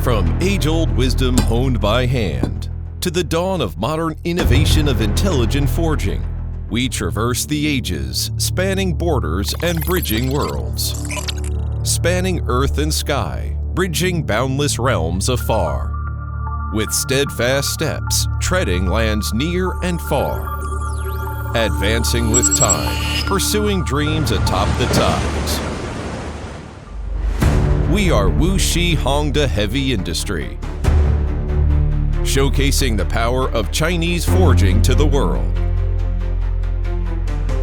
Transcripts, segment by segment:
From age-old wisdom honed by hand to the dawn of modern innovation of intelligent forging, we traverse the ages, spanning borders and bridging worlds. Spanning earth and sky, bridging boundless realms afar. With steadfast steps, treading lands near and far. Advancing with time, pursuing dreams atop the tides. We are Wuxi Hongda Heavy Industry, showcasing the power of Chinese forging to the world.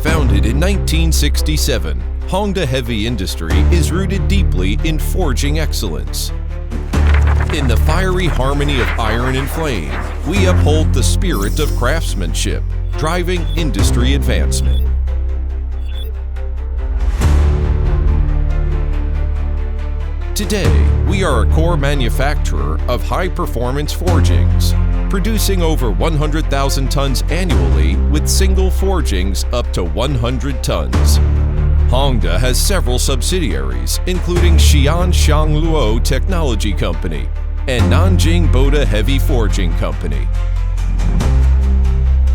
Founded in 1967, Hongda Heavy Industry is rooted deeply in forging excellence. In the fiery harmony of iron and flame, we uphold the spirit of craftsmanship, driving industry advancement. Today, we are a core manufacturer of high-performance forgings, producing over 100,000 tons annually with single forgings up to 100 tons. Hongda has several subsidiaries, including Xi'an Shangluo Technology Company and Nanjing Boda Heavy Forging Company.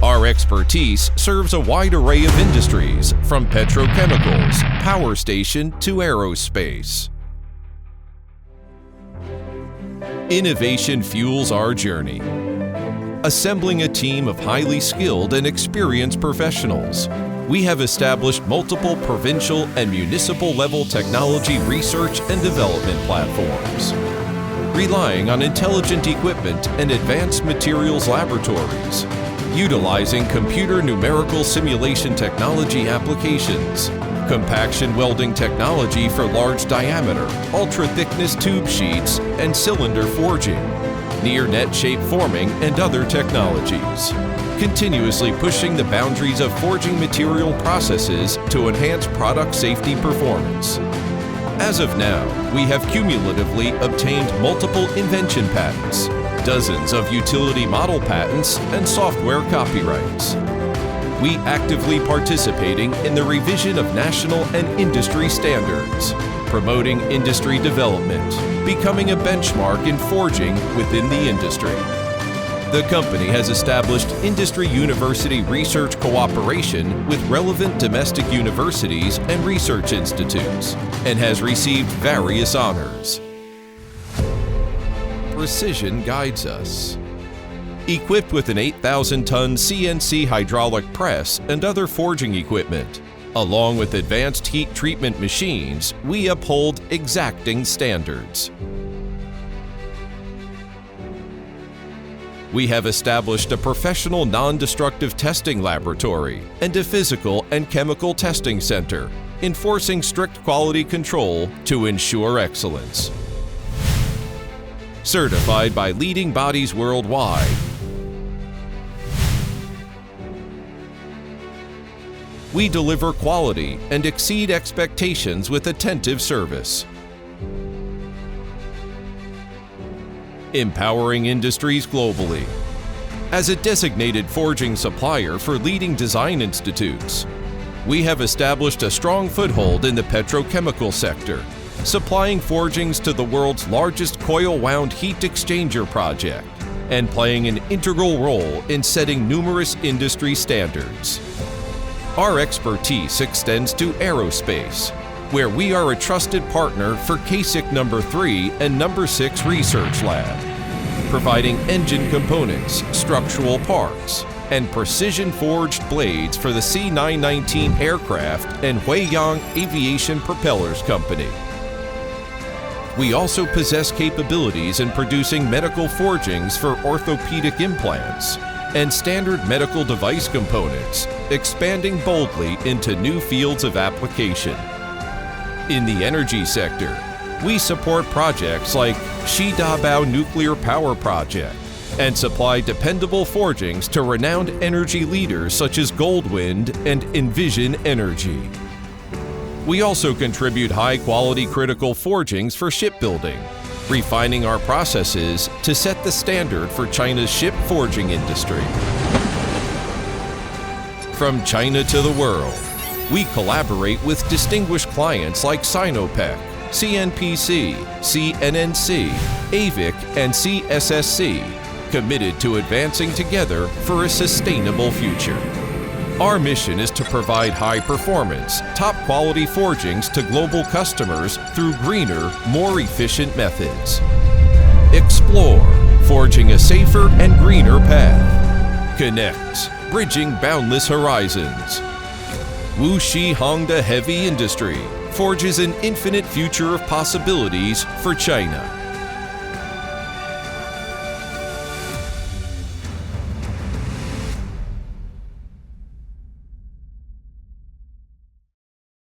Our expertise serves a wide array of industries, from petrochemicals, power station to aerospace. Innovation fuels our journey. Assembling a team of highly skilled and experienced professionals, we have established multiple provincial and municipal level technology research and development platforms. Relying on intelligent equipment and advanced materials laboratories, utilizing computer numerical simulation technology applications, compaction welding technology for large diameter, ultra-thickness tube sheets, and cylinder forging, near-net shape forming, and other technologies. Continuously pushing the boundaries of forging material processes to enhance product safety performance. As of now, we have cumulatively obtained multiple invention patents, dozens of utility model patents, and software copyrights. We actively participating in the revision of national and industry standards, promoting industry development, becoming a benchmark in forging within the industry. The company has established industry university research cooperation with relevant domestic universities and research institutes, and has received various honors. Precision guides us. Equipped with an 8,000-ton CNC hydraulic press and other forging equipment, along with advanced heat treatment machines, we uphold exacting standards. We have established a professional non-destructive testing laboratory and a physical and chemical testing center, enforcing strict quality control to ensure excellence. Certified by leading bodies worldwide, we deliver quality and exceed expectations with attentive service. Empowering industries globally. As a designated forging supplier for leading design institutes, we have established a strong foothold in the petrochemical sector, supplying forgings to the world's largest coil-wound heat exchanger project and playing an integral role in setting numerous industry standards. Our expertise extends to aerospace, where we are a trusted partner for CASIC No. 3 and No. 6 Research Lab, providing engine components, structural parts, and precision-forged blades for the C919 aircraft and Huiyang Aviation Propellers Company. We also possess capabilities in producing medical forgings for orthopedic implants and standard medical device components, expanding boldly into new fields of application. In the energy sector, we support projects like Xidabao Nuclear Power Project and supply dependable forgings to renowned energy leaders such as Goldwind and Envision Energy. We also contribute high-quality critical forgings for shipbuilding, refining our processes to set the standard for China's ship forging industry. From China to the world, we collaborate with distinguished clients like Sinopec, CNPC, CNNC, AVIC, and CSSC, committed to advancing together for a sustainable future. Our mission is to provide high-performance, top-quality forgings to global customers through greener, more efficient methods. Explore, forging a safer and greener path. Connect, bridging boundless horizons. Wuxi Hongda Heavy Industry forges an infinite future of possibilities for China.